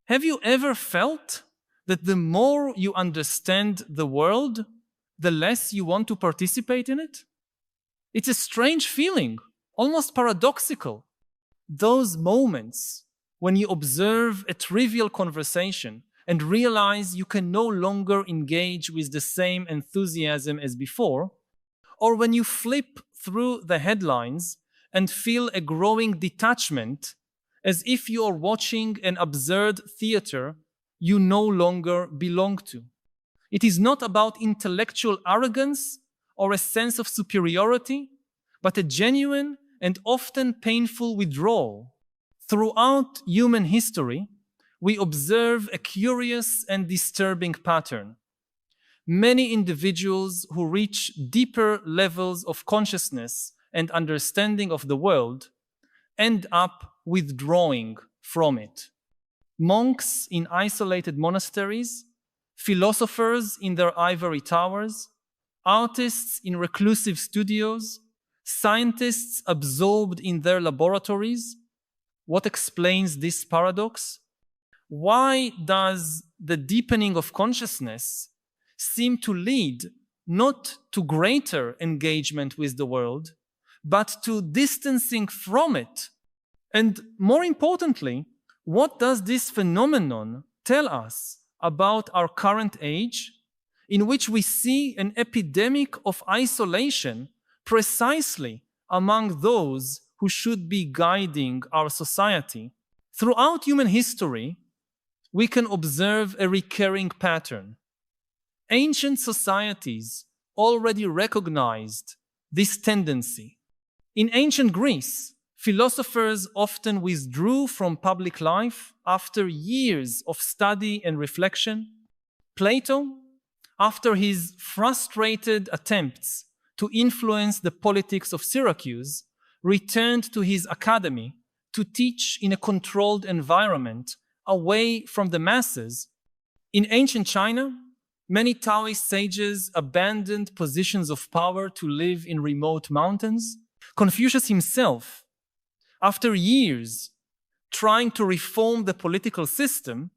Have you ever felt that the more you understand the world, the less you want to participate in it? It's a strange feeling, almost paradoxical. Those moments when you observe a trivial conversation and realize you can no longer engage with the same enthusiasm as before, or when you flip through the headlines and feel a growing detachment as if you are watching an absurd theater you no longer belong to. It is not about intellectual arrogance or a sense of superiority, but a genuine and often painful withdrawal. Throughout human history, we observe a curious and disturbing pattern. Many individuals who reach deeper levels of consciousness and understanding of the world end up withdrawing from it. Monks in isolated monasteries, philosophers in their ivory towers, artists in reclusive studios, scientists absorbed in their laboratories. What explains this paradox? Why does the deepening of consciousness seem to lead not to greater engagement with the world, but to distancing from it? And more importantly, what does this phenomenon tell us about our current age, in which we see an epidemic of isolation precisely among those who should be guiding our society? Throughout human history, we can observe a recurring pattern. Ancient societies already recognized this tendency. In ancient Greece, philosophers often withdrew from public life after years of study and reflection. Plato, after his frustrated attempts to influence the politics of Syracuse, returned to his academy to teach in a controlled environment away from the masses. In ancient China, many Taoist sages abandoned positions of power to live in remote mountains. Confucius himself, after years trying to reform the political system,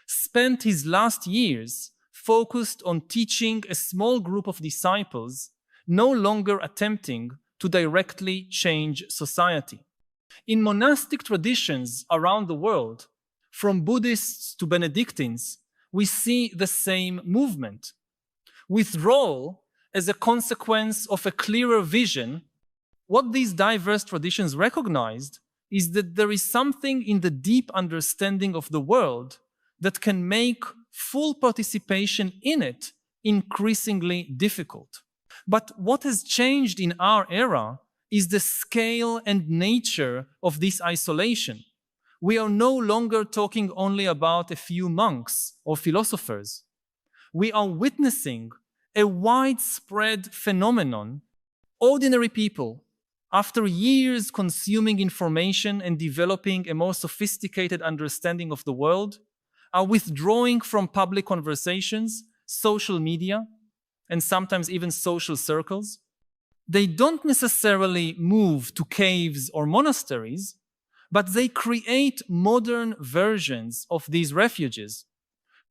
spent his last years focused on teaching a small group of disciples, no longer attempting to directly change society. In monastic traditions around the world, from Buddhists to Benedictines, we see the same movement. Withdrawal as a consequence of a clearer vision. What these diverse traditions recognized is that there is something in the deep understanding of the world that can make full participation in it increasingly difficult. But what has changed in our era is the scale and nature of this isolation. We are no longer talking only about a few monks or philosophers. We are witnessing a widespread phenomenon. Ordinary people, after years consuming information and developing a more sophisticated understanding of the world, are withdrawing from public conversations, social media, and sometimes even social circles. They don't necessarily move to caves or monasteries, but they create modern versions of these refuges,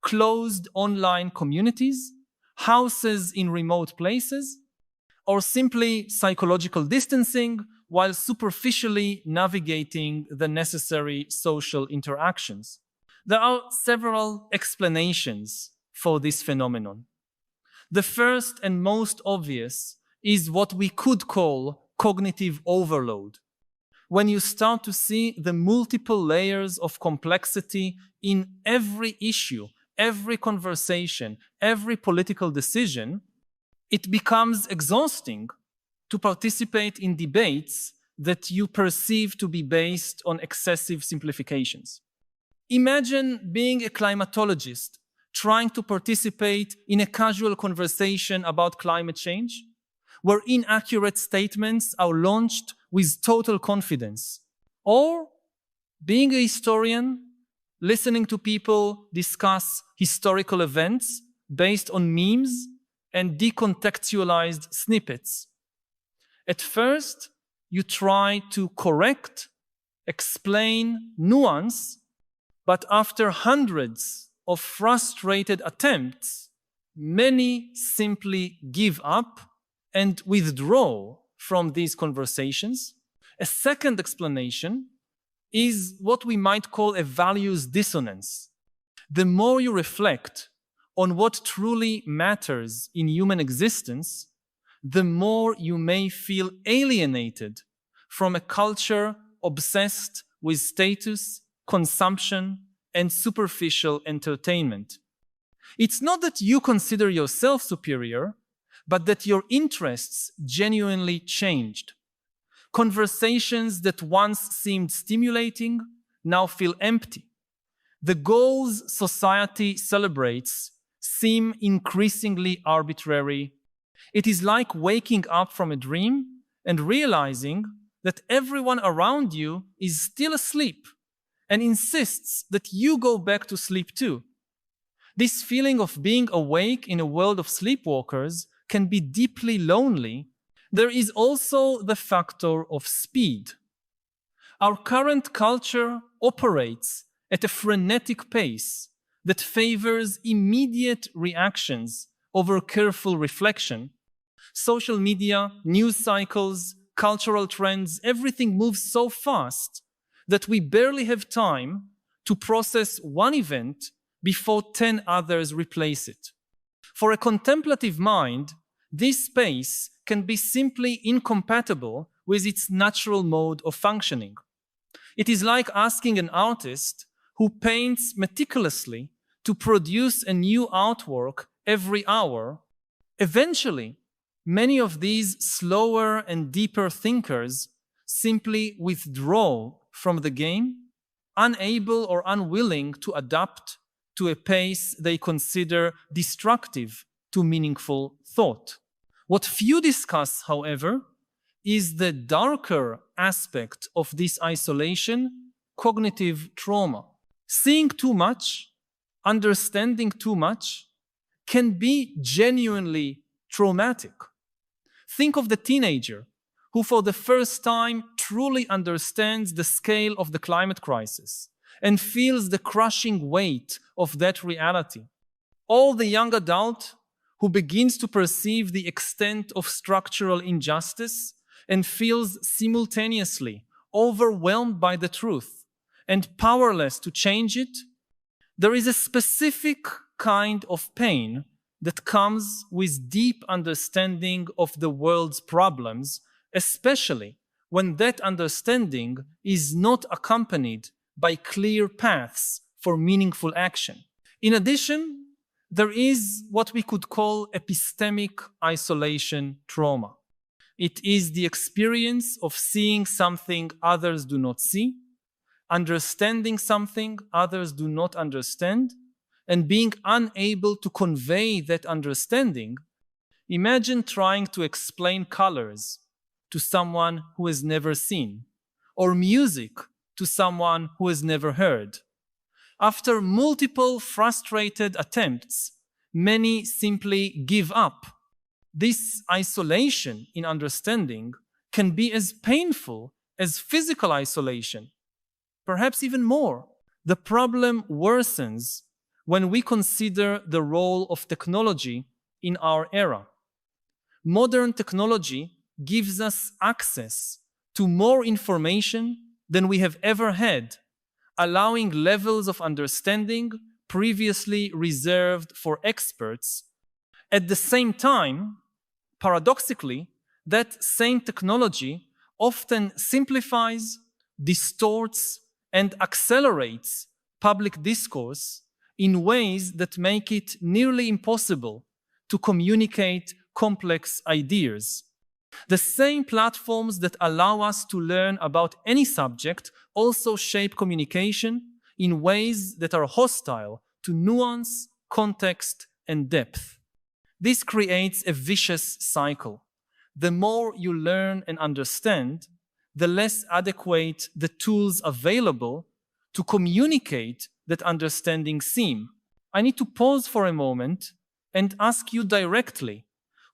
closed online communities, houses in remote places, or simply psychological distancing while superficially navigating the necessary social interactions. There are several explanations for this phenomenon. The first and most obvious is what we could call cognitive overload. When you start to see the multiple layers of complexity in every issue, every conversation, every political decision, it becomes exhausting to participate in debates that you perceive to be based on excessive simplifications. Imagine being a climatologist trying to participate in a casual conversation about climate change, where inaccurate statements are launched with total confidence. Or being a historian, listening to people discuss historical events based on memes and decontextualized snippets. At first, you try to correct, explain, nuance, But after hundreds of frustrated attempts, many simply give up and withdraw from these conversations. A second explanation is what we might call a values dissonance. The more you reflect on what truly matters in human existence, the more you may feel alienated from a culture obsessed with status, consumption, and superficial entertainment. It's not that you consider yourself superior, but that your interests genuinely changed. Conversations that once seemed stimulating now feel empty. The goals society celebrates seem increasingly arbitrary. It is like waking up from a dream and realizing that everyone around you is still asleep and insists that you go back to sleep too. This feeling of being awake in a world of sleepwalkers can be deeply lonely. There is also the factor of speed. Our current culture operates at a frenetic pace that favors immediate reactions over careful reflection. Social media, news cycles, cultural trends, everything moves so fast that we barely have time to process one event before 10 others replace it. For a contemplative mind, this pace can be simply incompatible with its natural mode of functioning. It is like asking an artist who paints meticulously to produce a new artwork every hour. Eventually, many of these slower and deeper thinkers simply withdraw from the game, unable or unwilling to adapt to a pace they consider destructive to meaningful thought. What few discuss, however, is the darker aspect of this isolation, cognitive trauma. Seeing too much, understanding too much, can be genuinely traumatic. Think of the teenager who for the first time truly understands the scale of the climate crisis and feels the crushing weight of that reality. Or the young adult who begins to perceive the extent of structural injustice and feels simultaneously overwhelmed by the truth and powerless to change it. There is a specific kind of pain that comes with deep understanding of the world's problems, especially when that understanding is not accompanied by clear paths for meaningful action. In addition, there is what we could call epistemic isolation trauma. It is the experience of seeing something others do not see, understanding something others do not understand, and being unable to convey that understanding. Imagine trying to explain colors to someone who has never seen, or music to someone who has never heard. After multiple frustrated attempts, many simply give up. This isolation in understanding can be as painful as physical isolation, perhaps even more. The problem worsens when we consider the role of technology in our era. Modern technology gives us access to more information than we have ever had, allowing levels of understanding previously reserved for experts. At the same time, paradoxically, that same technology often simplifies, distorts, and accelerates public discourse in ways that make it nearly impossible to communicate complex ideas. The same platforms that allow us to learn about any subject also shape communication in ways that are hostile to nuance, context, and depth. This creates a vicious cycle. The more you learn and understand, the less adequate the tools available to communicate that understanding seem. I need to pause for a moment and ask you directly,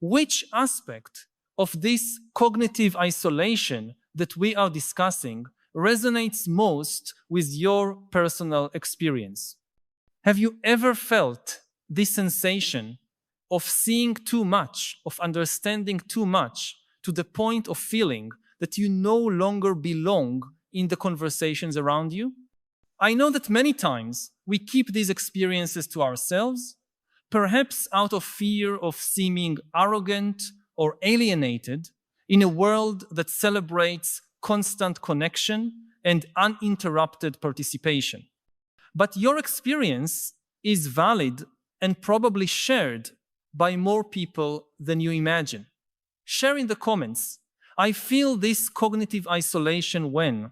which aspect of this cognitive isolation that we are discussing resonates most with your personal experience? Have you ever felt this sensation of seeing too much, of understanding too much, to the point of feeling that you no longer belong in the conversations around you? I know that many times we keep these experiences to ourselves, perhaps out of fear of seeming arrogant or alienated in a world that celebrates constant connection and uninterrupted participation. But your experience is valid and probably shared by more people than you imagine. Share in the comments, I feel this cognitive isolation when.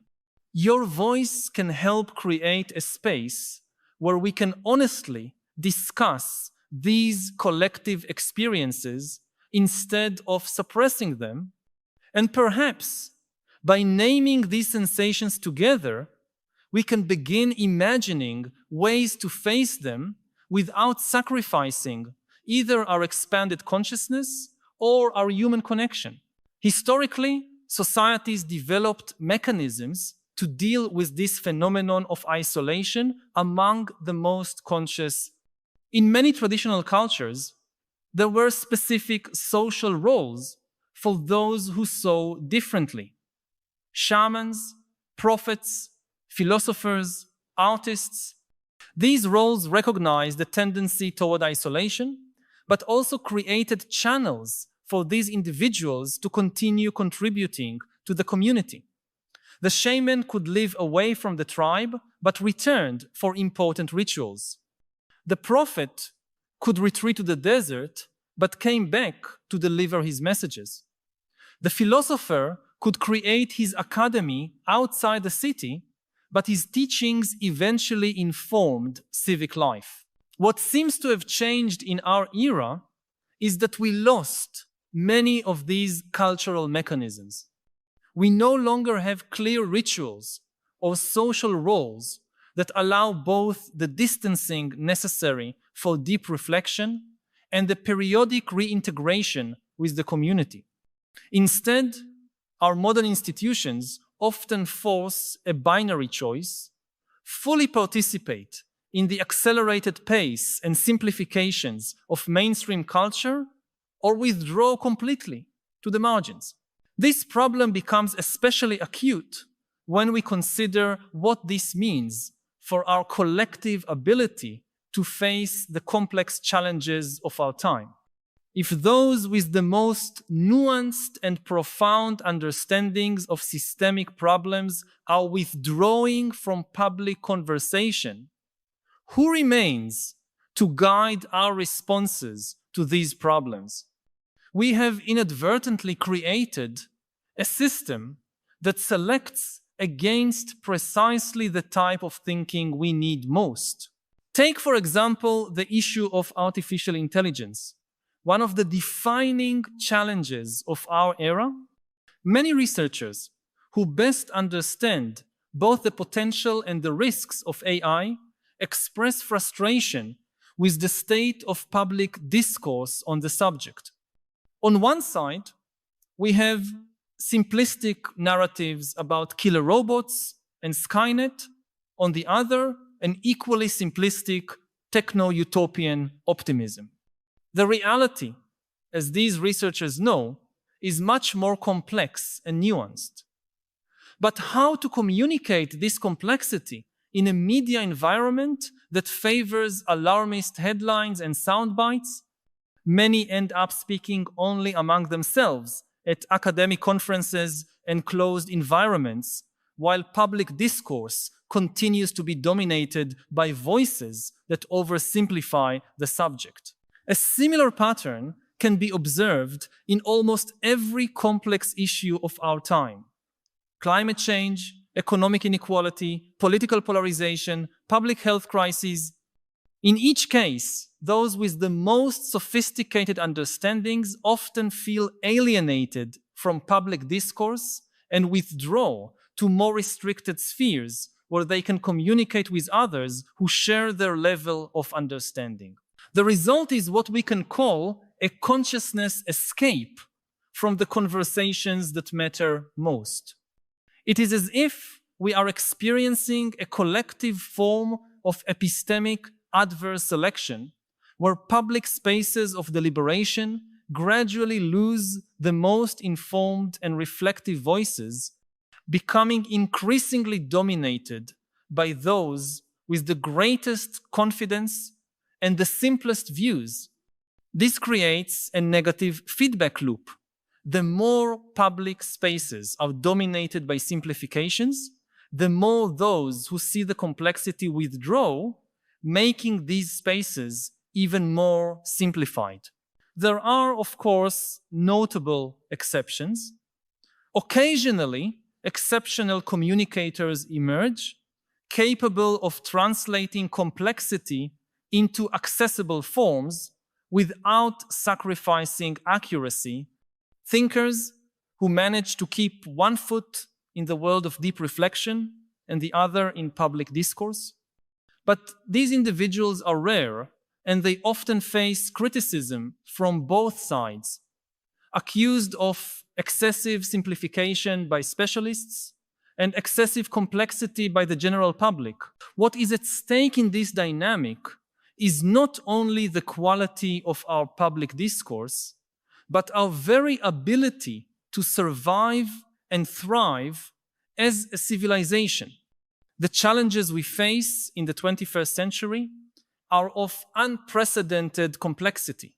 Your voice can help create a space where we can honestly discuss these collective experiences instead of suppressing them. And perhaps by naming these sensations together, we can begin imagining ways to face them without sacrificing either our expanded consciousness or our human connection. Historically, societies developed mechanisms to deal with this phenomenon of isolation among the most conscious. In many traditional cultures, there were specific social roles for those who saw differently. Shamans, prophets, philosophers, artists. These roles recognized the tendency toward isolation, but also created channels for these individuals to continue contributing to the community. The shaman could live away from the tribe, but returned for important rituals. The prophet could retreat to the desert, but came back to deliver his messages. The philosopher could create his academy outside the city, but his teachings eventually informed civic life. What seems to have changed in our era is that we lost many of these cultural mechanisms. We no longer have clear rituals or social roles that allow both the distancing necessary for deep reflection and the periodic reintegration with the community. Instead, our modern institutions often force a binary choice: fully participate in the accelerated pace and simplifications of mainstream culture, or withdraw completely to the margins. This problem becomes especially acute when we consider what this means for our collective ability to face the complex challenges of our time. If those with the most nuanced and profound understandings of systemic problems are withdrawing from public conversation, who remains to guide our responses to these problems? We have inadvertently created a system that selects against precisely the type of thinking we need most. Take, for example, the issue of artificial intelligence, one of the defining challenges of our era. Many researchers who best understand both the potential and the risks of AI express frustration with the state of public discourse on the subject. On one side, we have simplistic narratives about killer robots and Skynet. On the other, an equally simplistic techno-utopian optimism. The reality, as these researchers know, is much more complex and nuanced. But how to communicate this complexity in a media environment that favors alarmist headlines and sound bites? Many end up speaking only among themselves at academic conferences and closed environments, while public discourse continues to be dominated by voices that oversimplify the subject. A similar pattern can be observed in almost every complex issue of our time: climate change, economic inequality, political polarization, public health crises. In each case, those with the most sophisticated understandings often feel alienated from public discourse and withdraw to more restricted spheres where they can communicate with others who share their level of understanding. The result is what we can call a consciousness escape from the conversations that matter most. It is as if we are experiencing a collective form of epistemic adverse selection, where public spaces of deliberation gradually lose the most informed and reflective voices, becoming increasingly dominated by those with the greatest confidence and the simplest views. This creates a negative feedback loop. The more public spaces are dominated by simplifications, the more those who see the complexity withdraw, making these spaces even more simplified. There are, of course, notable exceptions. Occasionally, exceptional communicators emerge, capable of translating complexity into accessible forms without sacrificing accuracy. Thinkers who manage to keep one foot in the world of deep reflection and the other in public discourse. But these individuals are rare, and they often face criticism from both sides, accused of excessive simplification by specialists and excessive complexity by the general public. What is at stake in this dynamic is not only the quality of our public discourse, but our very ability to survive and thrive as a civilization. The challenges we face in the 21st century are of unprecedented complexity,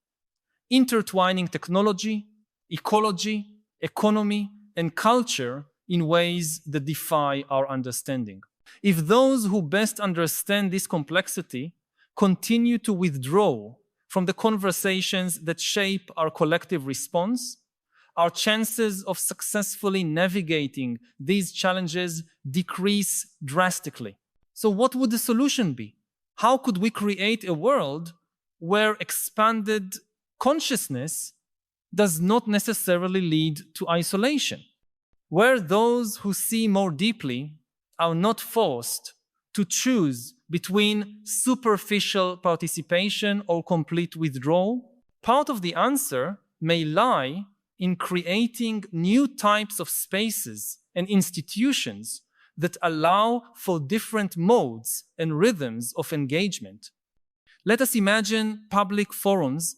intertwining technology, ecology, economy, and culture in ways that defy our understanding. If those who best understand this complexity continue to withdraw from the conversations that shape our collective response, our chances of successfully navigating these challenges decrease drastically. So what would the solution be? How could we create a world where expanded consciousness does not necessarily lead to isolation, where those who see more deeply are not forced to choose between superficial participation or complete withdrawal? Part of the answer may lie in creating new types of spaces and institutions that allow for different modes and rhythms of engagement. Let us imagine public forums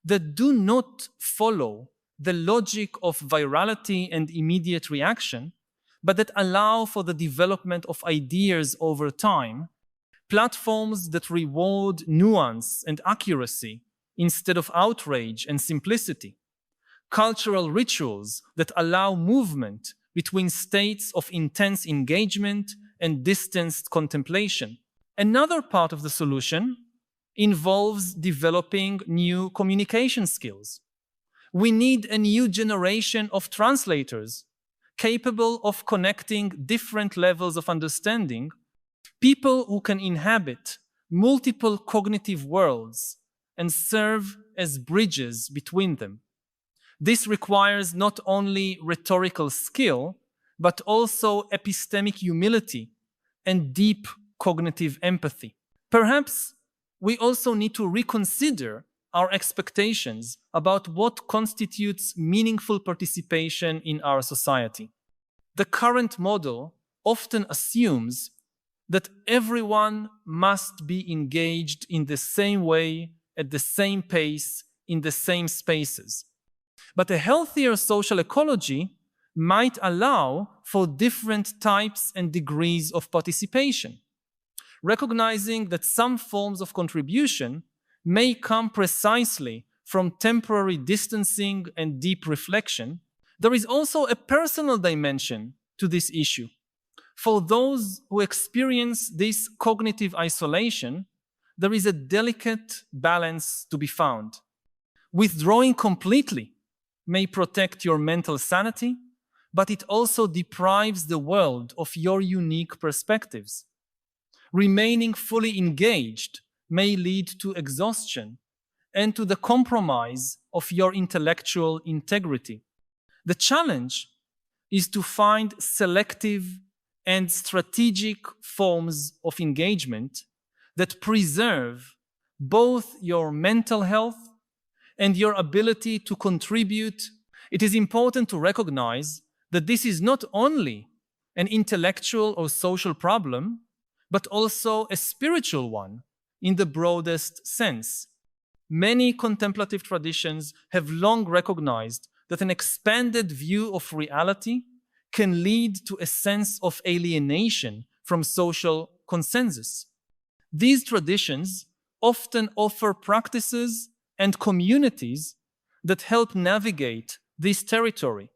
that do not follow the logic of virality and immediate reaction, but that allow for the development of ideas over time, platforms that reward nuance and accuracy instead of outrage and simplicity, cultural rituals that allow movement between states of intense engagement and distanced contemplation. Another part of the solution involves developing new communication skills. We need a new generation of translators capable of connecting different levels of understanding, people who can inhabit multiple cognitive worlds and serve as bridges between them. This requires not only rhetorical skill, but also epistemic humility and deep cognitive empathy. Perhaps we also need to reconsider our expectations about what constitutes meaningful participation in our society. The current model often assumes that everyone must be engaged in the same way, at the same pace, in the same spaces. But a healthier social ecology might allow for different types and degrees of participation, recognizing that some forms of contribution may come precisely from temporary distancing and deep reflection. There is also a personal dimension to this issue. For those who experience this cognitive isolation, there is a delicate balance to be found. Withdrawing completely may protect your mental sanity, but it also deprives the world of your unique perspectives. Remaining fully engaged may lead to exhaustion and to the compromise of your intellectual integrity. The challenge is to find selective and strategic forms of engagement that preserve both your mental health and your ability to contribute. It is important to recognize that this is not only an intellectual or social problem, but also a spiritual one in the broadest sense. Many contemplative traditions have long recognized that an expanded view of reality can lead to a sense of alienation from social consensus. These traditions often offer practices and communities that help navigate this territory,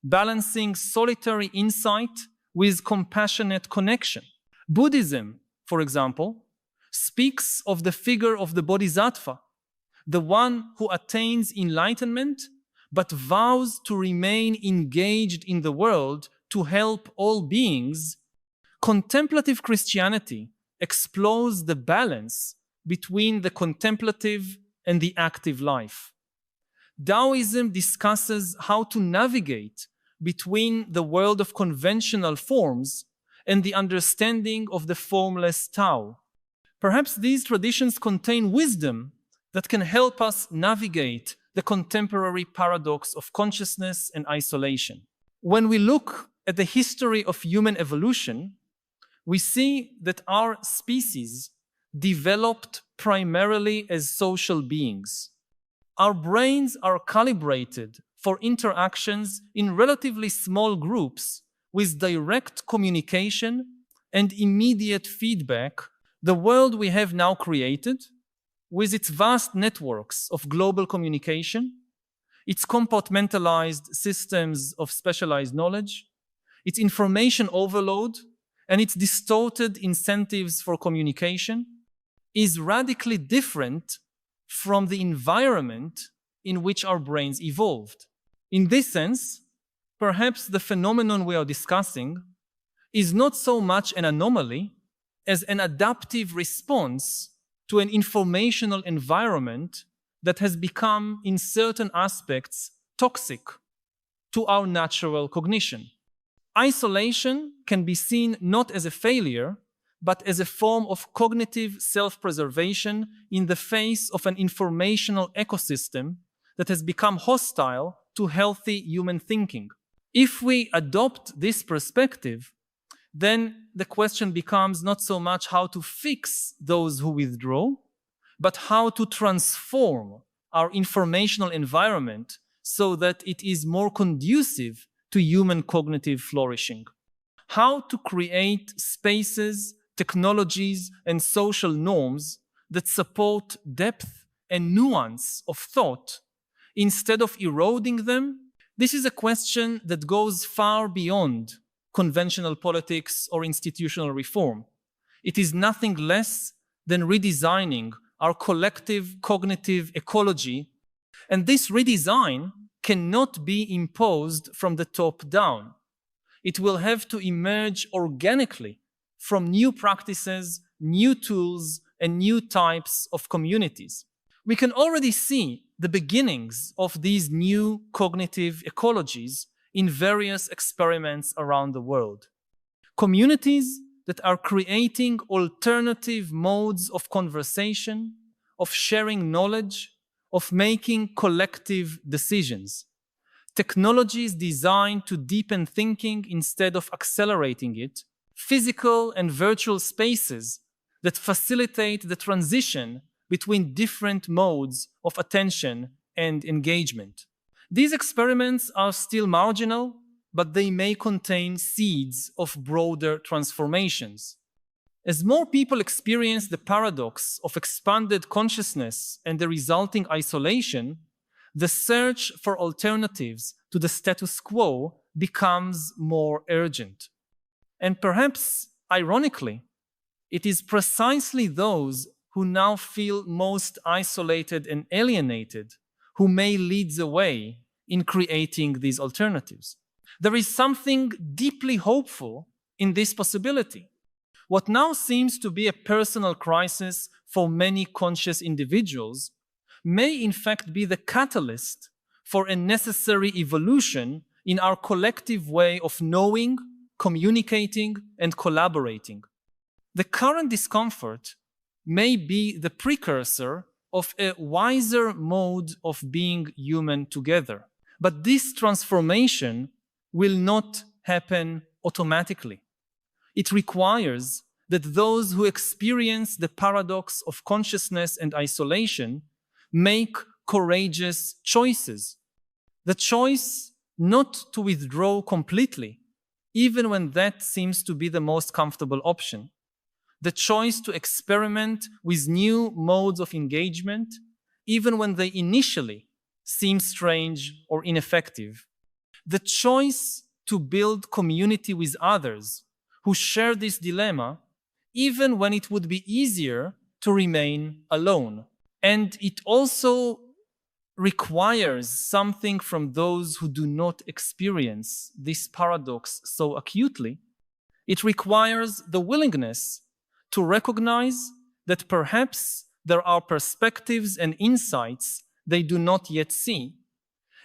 balancing solitary insight with compassionate connection. Buddhism, for example, speaks of the figure of the bodhisattva, the one who attains enlightenment but vows to remain engaged in the world to help all beings. Contemplative Christianity explores the balance between the contemplative and the active life. Taoism discusses how to navigate between the world of conventional forms and the understanding of the formless Tao. Perhaps these traditions contain wisdom that can help us navigate the contemporary paradox of consciousness and isolation. When we look at the history of human evolution, we see that our species developed primarily as social beings. Our brains are calibrated for interactions in relatively small groups with direct communication and immediate feedback. The world we have now created, with its vast networks of global communication, its compartmentalized systems of specialized knowledge, its information overload, and its distorted incentives for communication, is radically different from the environment in which our brains evolved. In this sense, perhaps the phenomenon we are discussing is not so much an anomaly as an adaptive response to an informational environment that has become, in certain aspects, toxic to our natural cognition. Isolation can be seen not as a failure, but as a form of cognitive self-preservation in the face of an informational ecosystem that has become hostile to healthy human thinking. If we adopt this perspective, then the question becomes not so much how to fix those who withdraw, but how to transform our informational environment so that it is more conducive to human cognitive flourishing. How to create spaces, technologies, and social norms that support depth and nuance of thought instead of eroding them. This is a question that goes far beyond conventional politics or institutional reform. It is nothing less than redesigning our collective cognitive ecology, and this redesign cannot be imposed from the top down. It will have to emerge organically from new practices, new tools, and new types of communities. We can already see the beginnings of these new cognitive ecologies in various experiments around the world. Communities that are creating alternative modes of conversation, of sharing knowledge, of making collective decisions. Technologies designed to deepen thinking instead of accelerating it. Physical and virtual spaces that facilitate the transition between different modes of attention and engagement. These experiments are still marginal, but they may contain seeds of broader transformations. As more people experience the paradox of expanded consciousness and the resulting isolation, the search for alternatives to the status quo becomes more urgent. And perhaps, ironically, it is precisely those who now feel most isolated and alienated who may lead the way in creating these alternatives. There is something deeply hopeful in this possibility. What now seems to be a personal crisis for many conscious individuals may in fact be the catalyst for a necessary evolution in our collective way of knowing, communicating, and collaborating. The current discomfort may be the precursor of a wiser mode of being human together. But this transformation will not happen automatically. It requires that those who experience the paradox of consciousness and isolation make courageous choices. The choice not to withdraw completely, even when that seems to be the most comfortable option. The choice to experiment with new modes of engagement, even when they initially seem strange or ineffective. The choice to build community with others who share this dilemma, even when it would be easier to remain alone. And it also requires something from those who do not experience this paradox so acutely. It requires the willingness to recognize that perhaps there are perspectives and insights they do not yet see,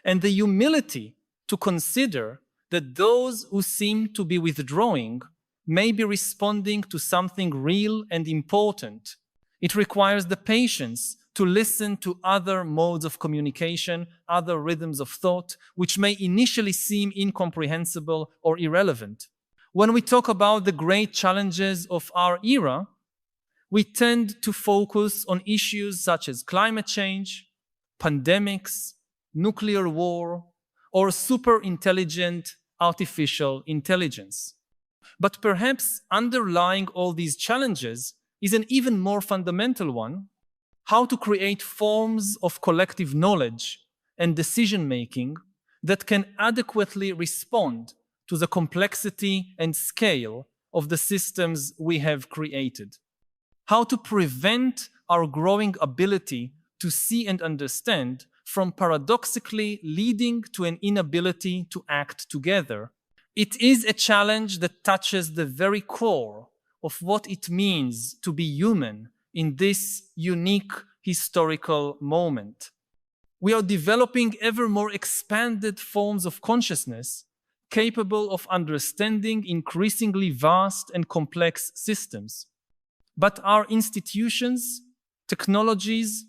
and the humility to consider that those who seem to be withdrawing may be responding to something real and important. It requires the patience to listen to other modes of communication, other rhythms of thought, which may initially seem incomprehensible or irrelevant. When we talk about the great challenges of our era, we tend to focus on issues such as climate change, pandemics, nuclear war, or super intelligent artificial intelligence. But perhaps underlying all these challenges is an even more fundamental one: how to create forms of collective knowledge and decision-making that can adequately respond to the complexity and scale of the systems we have created. How to prevent our growing ability to see and understand from paradoxically leading to an inability to act together. It is a challenge that touches the very core of what it means to be human in this unique historical moment. We are developing ever more expanded forms of consciousness capable of understanding increasingly vast and complex systems. But our institutions, technologies,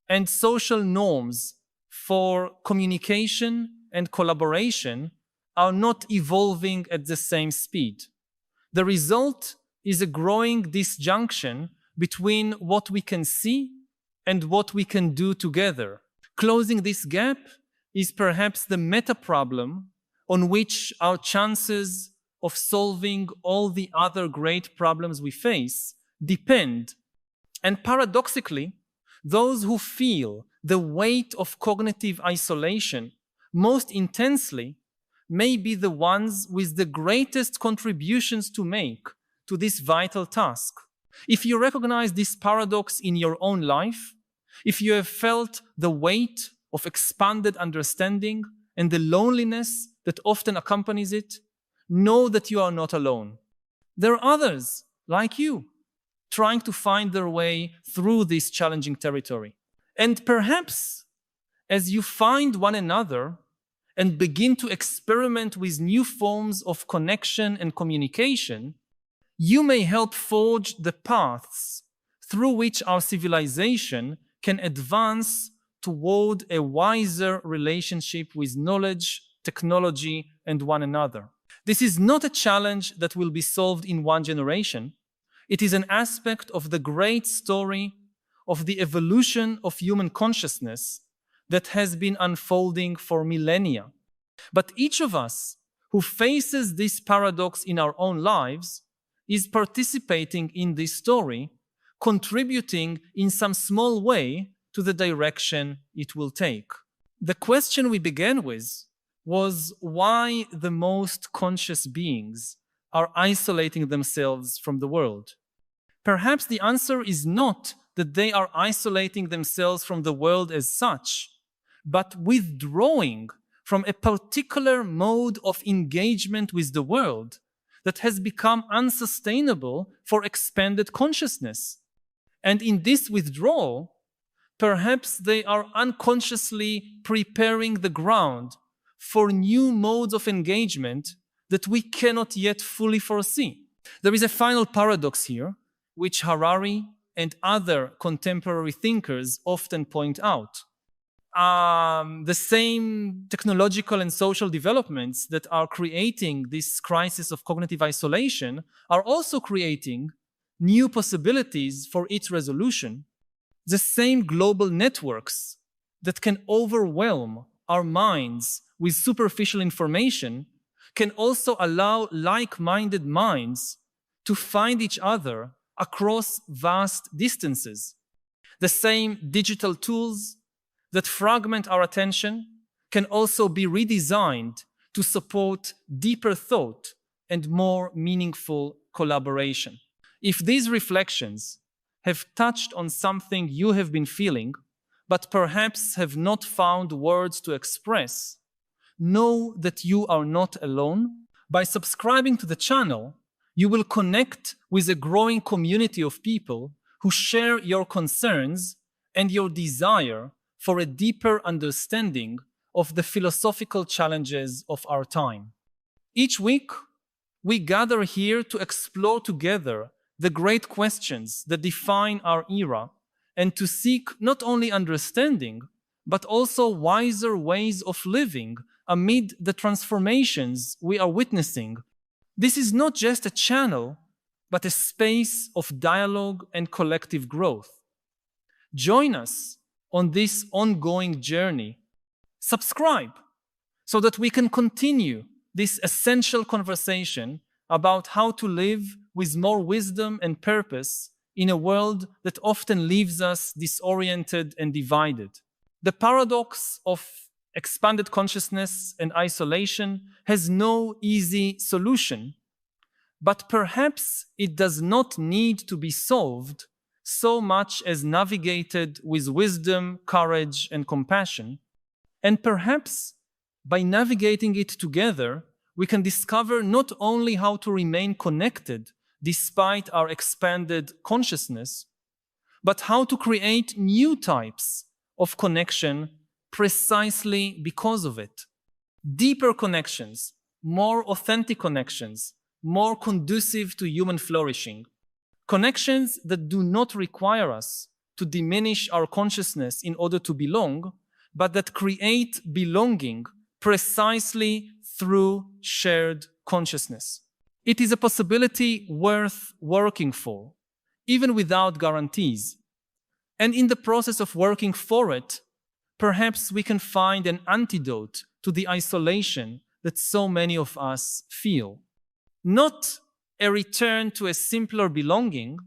and social norms for communication and collaboration are not evolving at the same speed. The result is a growing disjunction between what we can see and what we can do together. Closing this gap is perhaps the meta problem on which our chances of solving all the other great problems we face depend. And paradoxically, those who feel the weight of cognitive isolation most intensely may be the ones with the greatest contributions to make to this vital task. If you recognize this paradox in your own life, if you have felt the weight of expanded understanding and the loneliness that often accompanies it, know that you are not alone. There are others like you trying to find their way through this challenging territory. And perhaps as you find one another and begin to experiment with new forms of connection and communication, you may help forge the paths through which our civilization can advance toward a wiser relationship with knowledge, technology, and one another. This is not a challenge that will be solved in one generation. It is an aspect of the great story of the evolution of human consciousness that has been unfolding for millennia. But each of us who faces this paradox in our own lives is participating in this story, contributing in some small way to the direction it will take. The question we began with was why the most conscious beings are isolating themselves from the world. Perhaps the answer is not that they are isolating themselves from the world as such, but withdrawing from a particular mode of engagement with the world that has become unsustainable for expanded consciousness. And in this withdrawal, perhaps they are unconsciously preparing the ground for new modes of engagement that we cannot yet fully foresee. There is a final paradox here, which Harari and other contemporary thinkers often point out. The same technological and social developments that are creating this crisis of cognitive isolation are also creating new possibilities for its resolution. The same global networks that can overwhelm our minds with superficial information can also allow like-minded minds to find each other across vast distances. The same digital tools that fragment our attention can also be redesigned to support deeper thought and more meaningful collaboration. If these reflections have touched on something you have been feeling, but perhaps have not found words to express, know that you are not alone. By subscribing to the channel, you will connect with a growing community of people who share your concerns and your desire for a deeper understanding of the philosophical challenges of our time. Each week, we gather here to explore together the great questions that define our era and to seek not only understanding, but also wiser ways of living amid the transformations we are witnessing. This is not just a channel, but a space of dialogue and collective growth. Join us on this ongoing journey. Subscribe so that we can continue this essential conversation about how to live with more wisdom and purpose in a world that often leaves us disoriented and divided. The paradox of expanded consciousness and isolation has no easy solution, but perhaps it does not need to be solved so much as navigated with wisdom, courage, and compassion. And perhaps by navigating it together, we can discover not only how to remain connected despite our expanded consciousness, but how to create new types of connection precisely because of it. Deeper connections, more authentic connections, more conducive to human flourishing. Connections that do not require us to diminish our consciousness in order to belong, but that create belonging precisely through shared consciousness. It is a possibility worth working for, even without guarantees. And in the process of working for it, perhaps we can find an antidote to the isolation that so many of us feel. Not a return to a simpler belonging,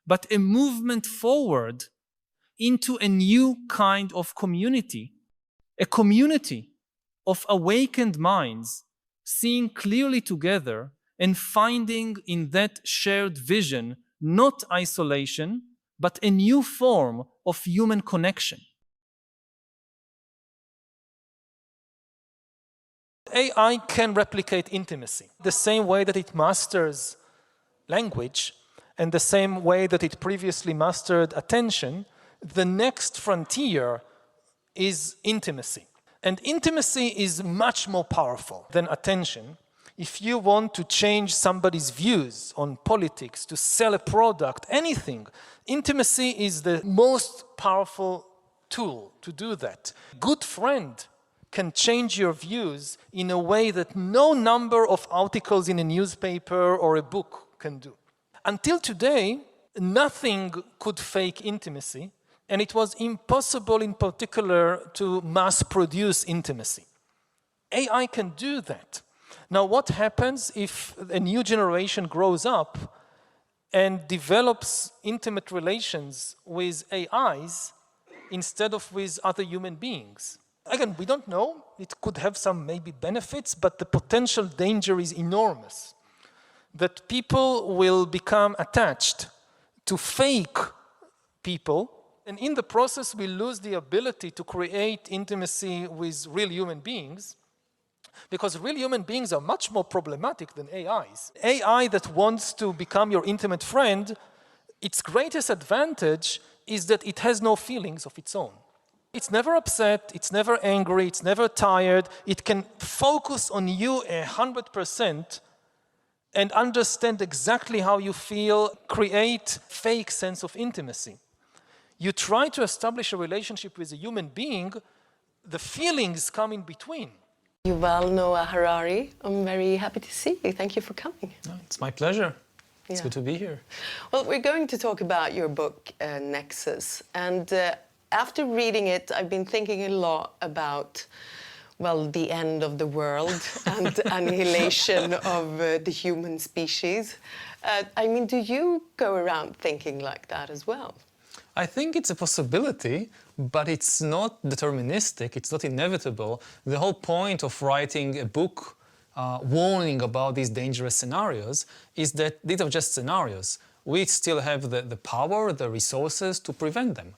but a movement forward into a new kind of community, a community of awakened minds, seeing clearly together and finding in that shared vision not isolation, but a new form of human connection. AI can replicate intimacy the same way that it masters language and the same way that it previously mastered attention. The next frontier is intimacy. And intimacy is much more powerful than attention. If you want to change somebody's views on politics, to sell a product, anything, intimacy is the most powerful tool to do that. Good friend can change your views in a way that no number of articles in a newspaper or a book can do. Until today, nothing could fake intimacy, and it was impossible in particular to mass produce intimacy. AI can do that. Now, what happens if a new generation grows up and develops intimate relations with AIs instead of with other human beings? Again, we don't know. It could have some maybe benefits, but the potential danger is enormous. That people will become attached to fake people, and in the process we lose the ability to create intimacy with real human beings, because real human beings are much more problematic than AIs. AI that wants to become your intimate friend, its greatest advantage is that it has no feelings of its own. It's never upset, it's never angry, it's never tired. It can focus on you 100% and understand exactly how you feel, create fake sense of intimacy. You try to establish a relationship with a human being, the feelings come in between. Yuval Noah Harari, I'm very happy to see you. Thank you for coming. Oh, it's my pleasure. It's Yeah. good to be here. Well, we're going to talk about your book, Nexus. And after reading it, I've been thinking a lot about, well, the end of the world and annihilation of the human species. I mean, do you go around thinking like that as well? I think it's a possibility, but it's not deterministic, it's not inevitable. The whole point of writing a book warning about these dangerous scenarios is that these are just scenarios. We still have the power, the resources to prevent them.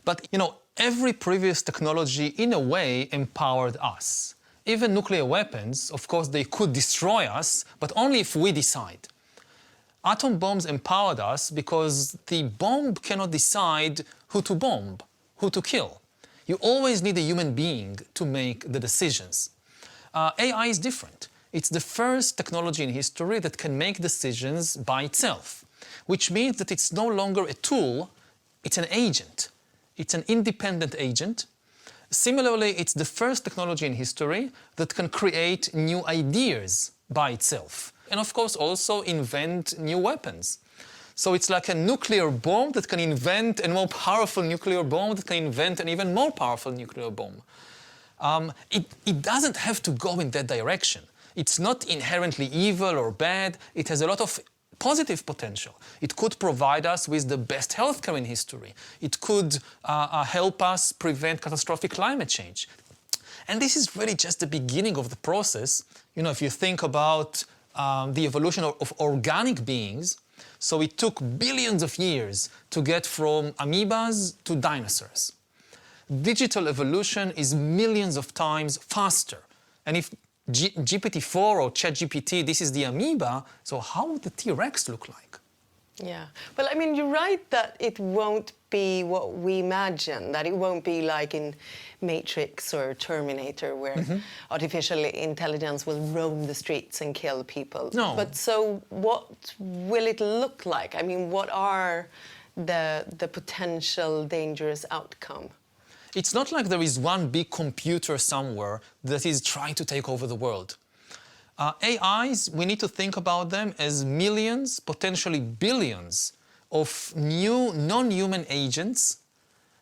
But, you know, every previous technology, in a way, empowered us. Even nuclear weapons, of course, they could destroy us, but only if we decide. Atom bombs empowered us because the bomb cannot decide who to bomb, who to kill. You always need a human being to make the decisions. AI is different. It's the first technology in history that can make decisions by itself, which means that it's no longer a tool, it's an agent. It's an independent agent. Similarly, it's the first technology in history that can create new ideas by itself. And of course also invent new weapons. So it's like a nuclear bomb that can invent a more powerful nuclear bomb that can invent an even more powerful nuclear bomb. It doesn't have to go in that direction. It's not inherently evil or bad. It has a lot of positive potential. It could provide us with the best healthcare in history. It could help us prevent catastrophic climate change. And this is really just the beginning of the process. You know, if you think about the evolution of organic beings, so it took billions of years to get from amoebas to dinosaurs. Digital evolution is millions of times faster. And if GPT-4 or ChatGPT, this is the amoeba, so how would the T-Rex look like? Yeah. Well, I mean, you're right that it won't be what we imagine, that it won't be like in Matrix or Terminator where artificial intelligence will roam the streets and kill people. No. But so what will it look like? I mean, what are the potential dangerous outcome? It's not like there is one big computer somewhere that is trying to take over the world. AIs, we need to think about them as millions, potentially billions, of new non-human agents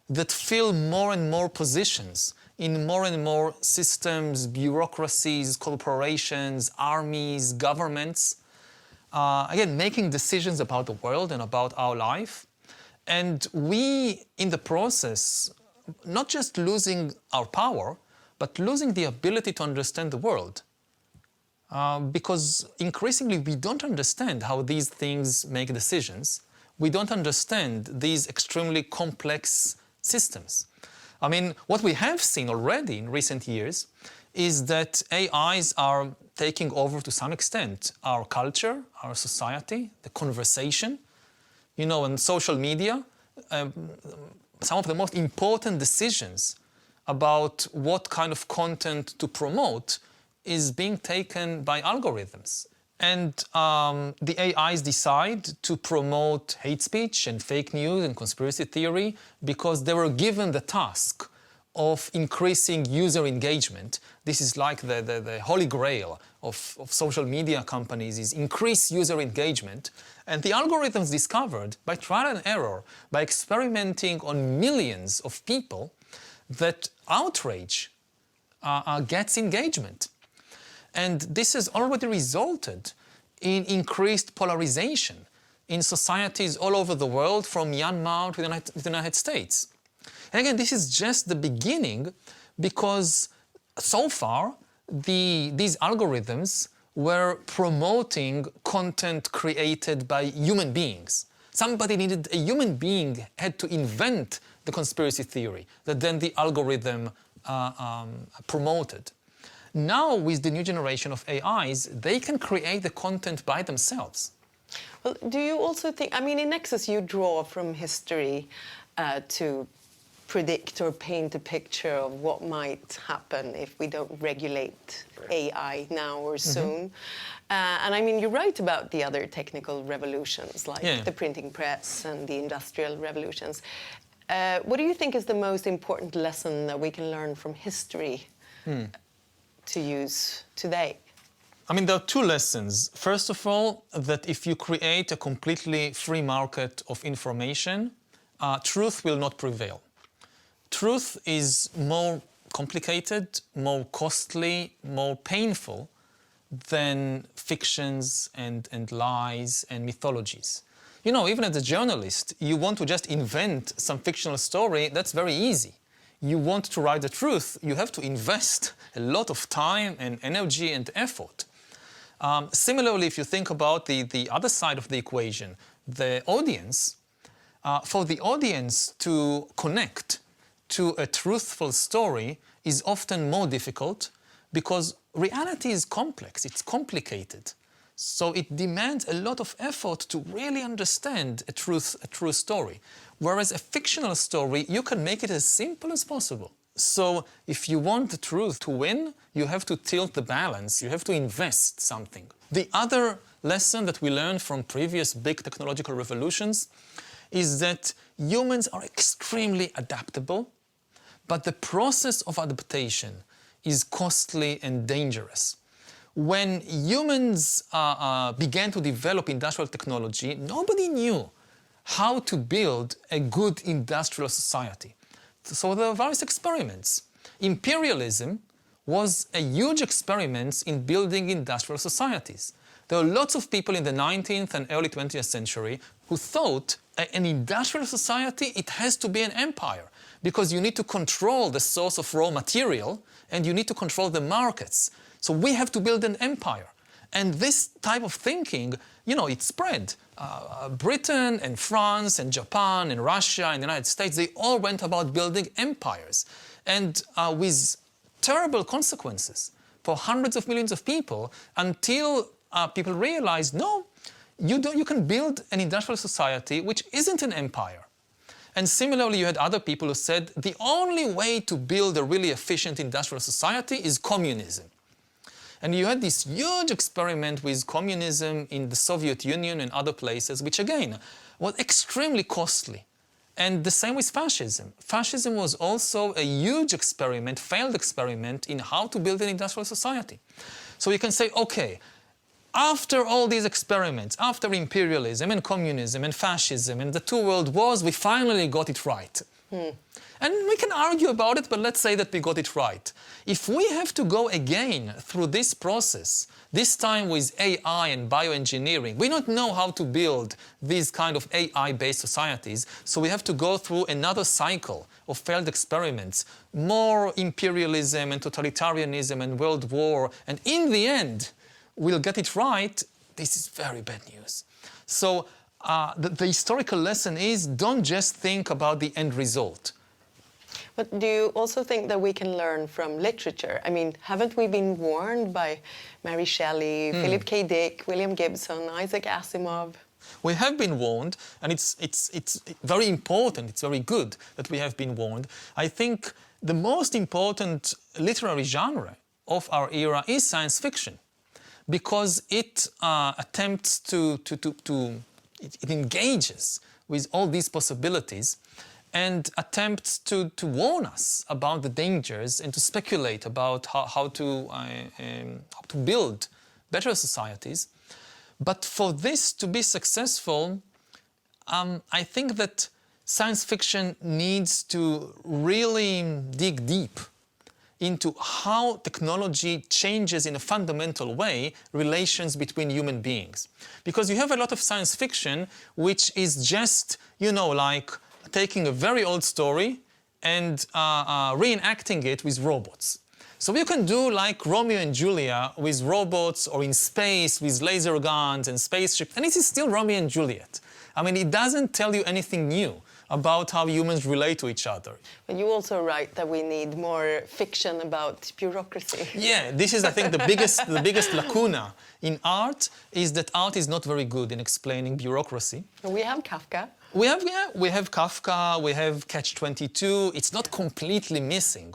that fill more and more positions in more and more systems, bureaucracies, corporations, armies, governments. Again, making decisions about the world and about our life. And we, in the process, not just losing our power, but losing the ability to understand the world. Because increasingly we don't understand how these things make decisions. We don't understand these extremely complex systems. I mean, what we have seen already in recent years is that AIs are taking over to some extent our culture, our society, the conversation. You know, on social media, some of the most important decisions about what kind of content to promote is being taken by algorithms. And the AIs decide to promote hate speech and fake news and conspiracy theory because they were given the task of increasing user engagement. This is like the holy grail of social media companies, is increase user engagement. And the algorithms discovered, by trial and error, by experimenting on millions of people, that outrage gets engagement. And this has already resulted in increased polarization in societies all over the world, from Myanmar to the United States. And again, this is just the beginning, because so far these algorithms were promoting content created by human beings. Somebody needed, a human being had to invent the conspiracy theory that then the algorithm promoted. Now, with the new generation of AIs, they can create the content by themselves. Well, do you also think, I mean, in Nexus you draw from history to predict or paint a picture of what might happen if we don't regulate AI now or soon. And I mean, you're right about the other technical revolutions, like the printing press and the industrial revolutions. What do you think is the most important lesson that we can learn from history to use today? I mean, there are two lessons. First of all, that if you create a completely free market of information, truth will not prevail. Truth is more complicated, more costly, more painful than fictions and lies and mythologies. You know, even as a journalist, you want to just invent some fictional story, that's very easy. You want to write the truth, you have to invest a lot of time and energy and effort. Similarly, if you think about the other side of the equation, the audience, for the audience to connect to a truthful story is often more difficult because reality is complex, it's complicated. So it demands a lot of effort to really understand a true story. Whereas a fictional story, you can make it as simple as possible. So if you want the truth to win, you have to tilt the balance, you have to invest something. The other lesson that we learned from previous big technological revolutions is that humans are extremely adaptable, but the process of adaptation is costly and dangerous. When humans began to develop industrial technology, nobody knew how to build a good industrial society. So there were various experiments. Imperialism was a huge experiment in building industrial societies. There were lots of people in the 19th and early 20th century who thought an industrial society, it has to be an empire because you need to control the source of raw material and you need to control the markets. So we have to build an empire. And this type of thinking, you know, it spread. Britain and France and Japan and Russia and the United States, they all went about building empires. And with terrible consequences for hundreds of millions of people until people realized, no, you can build an industrial society which isn't an empire. And similarly, you had other people who said the only way to build a really efficient industrial society is communism. And you had this huge experiment with communism in the Soviet Union and other places, which again, was extremely costly. And the same with fascism. Fascism was also a huge experiment, failed experiment in how to build an industrial society. So you can say, okay, after all these experiments, after imperialism and communism and fascism and the two world wars, we finally got it right. And we can argue about it, but let's say that we got it right. If we have to go again through this process, this time with AI and bioengineering, we don't know how to build these kind of AI-based societies, so we have to go through another cycle of failed experiments, more imperialism and totalitarianism and world war, and in the end, we'll get it right. This is very bad news. So the historical lesson is don't just think about the end result. But do you also think that we can learn from literature? I mean, haven't we been warned by Mary Shelley, Philip K. Dick, William Gibson, Isaac Asimov? We have been warned, and it's very important, it's very good that we have been warned. I think the most important literary genre of our era is science fiction, because it attempts it engages with all these possibilities and attempts to warn us about the dangers and to speculate about how to build better societies. But for this to be successful, I think that science fiction needs to really dig deep into how technology changes in a fundamental way relations between human beings. Because you have a lot of science fiction which is just, you know, like taking a very old story and reenacting it with robots. So you can do like Romeo and Juliet with robots or in space with laser guns and spaceships, and it is still Romeo and Juliet. I mean, it doesn't tell you anything new about how humans relate to each other. But you also write that we need more fiction about bureaucracy. Yeah, this is, I think, the biggest lacuna in art is that art is not very good in explaining bureaucracy. We have Kafka. We have Kafka, we have Catch-22. It's not completely missing.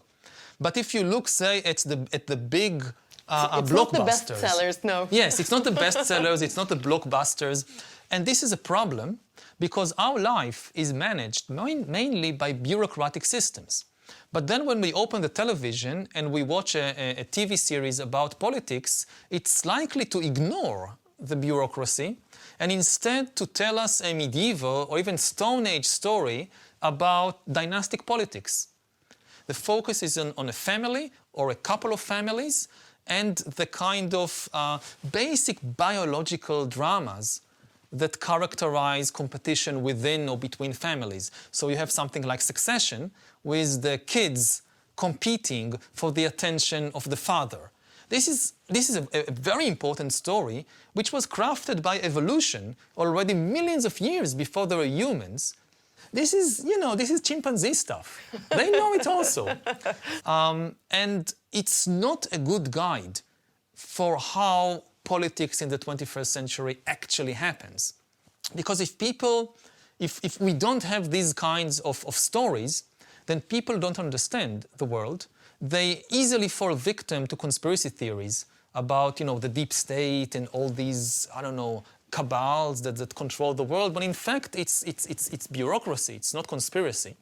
But if you look, say, at the big blockbusters... It's not the bestsellers, no. Yes, it's not the bestsellers, it's not the blockbusters. And this is a problem because our life is managed mainly by bureaucratic systems. But then when we open the television and we watch a TV series about politics, it's likely to ignore the bureaucracy and instead to tell us a medieval or even Stone Age story about dynastic politics. The focus is on a family or a couple of families and the kind of basic biological dramas that characterize competition within or between families. So you have something like Succession with the kids competing for the attention of the father. This is a very important story which was crafted by evolution already millions of years before there were humans. This is chimpanzee stuff. They know it also. And it's not a good guide for how politics in the 21st century actually happens. Because if we don't have these kinds of stories, then people don't understand the world. They easily fall victim to conspiracy theories about, the deep state and all these, cabals that control the world. But in fact, it's bureaucracy. It's not conspiracy.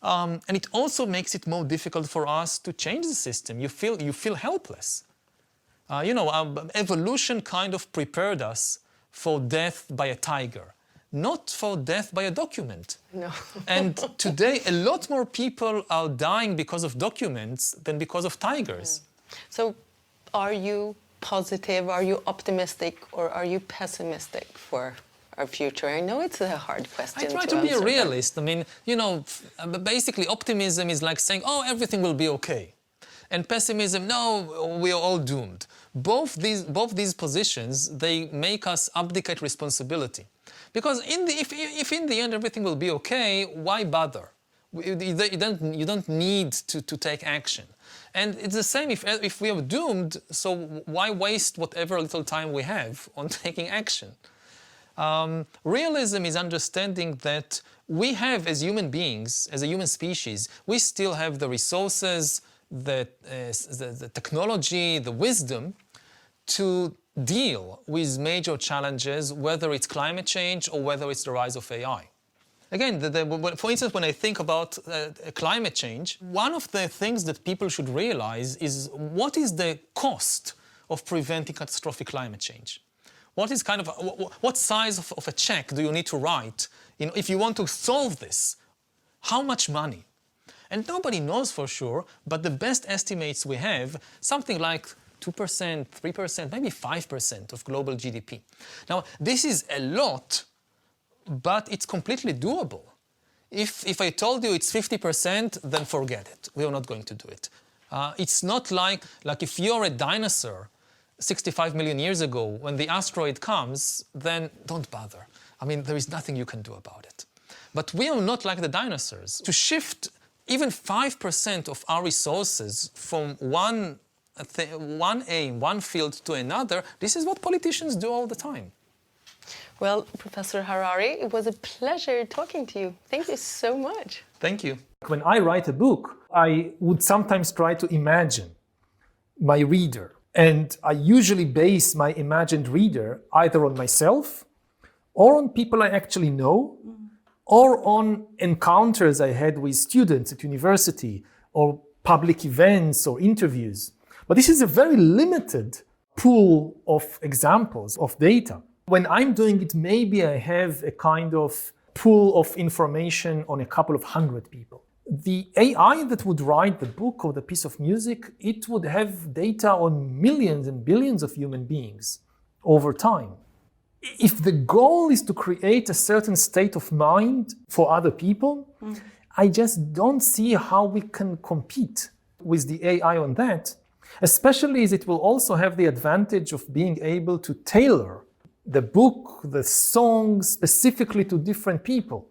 And it also makes it more difficult for us to change the system. You feel helpless. Evolution kind of prepared us for death by a tiger, not for death by a document. No. And today, a lot more people are dying because of documents than because of tigers. So, are you positive, are you optimistic, or are you pessimistic for our future? I know it's a hard question to answer. I try to be a realist. Basically optimism is like saying, oh, everything will be okay. And pessimism, no, we are all doomed. Both these positions, they make us abdicate responsibility. Because if in the end everything will be okay, why bother? You don't need to take action. And it's the same if we are doomed, so why waste whatever little time we have on taking action? Realism is understanding that we have, as human beings, as a human species, we still have the resources, the technology, the wisdom to deal with major challenges, whether it's climate change or whether it's the rise of AI. Again, for instance, when I think about climate change, one of the things that people should realize is what is the cost of preventing catastrophic climate change? What size of a check do you need to write if you want to solve this? How much money? And nobody knows for sure, but the best estimates we have, something like 2%, 3%, maybe 5% of global GDP. Now, this is a lot, but it's completely doable. If I told you it's 50%, then forget it. We are not going to do it. It's not like if you're a dinosaur 65 million years ago, when the asteroid comes, then don't bother. There is nothing you can do about it. But we are not like the dinosaurs. To shift even 5% of our resources from one aim, one field to another, this is what politicians do all the time. Well, Professor Harari, it was a pleasure talking to you. Thank you so much. Thank you. When I write a book, I would sometimes try to imagine my reader. And I usually base my imagined reader either on myself or on people I actually know, or on encounters I had with students at university or public events or interviews. But this is a very limited pool of examples of data. When I'm doing it, maybe I have a kind of pool of information on a couple of hundred people. The AI that would write the book or the piece of music, it would have data on millions and billions of human beings over time. If the goal is to create a certain state of mind for other people, I just don't see how we can compete with the AI on that, especially as it will also have the advantage of being able to tailor the book, the song, specifically to different people.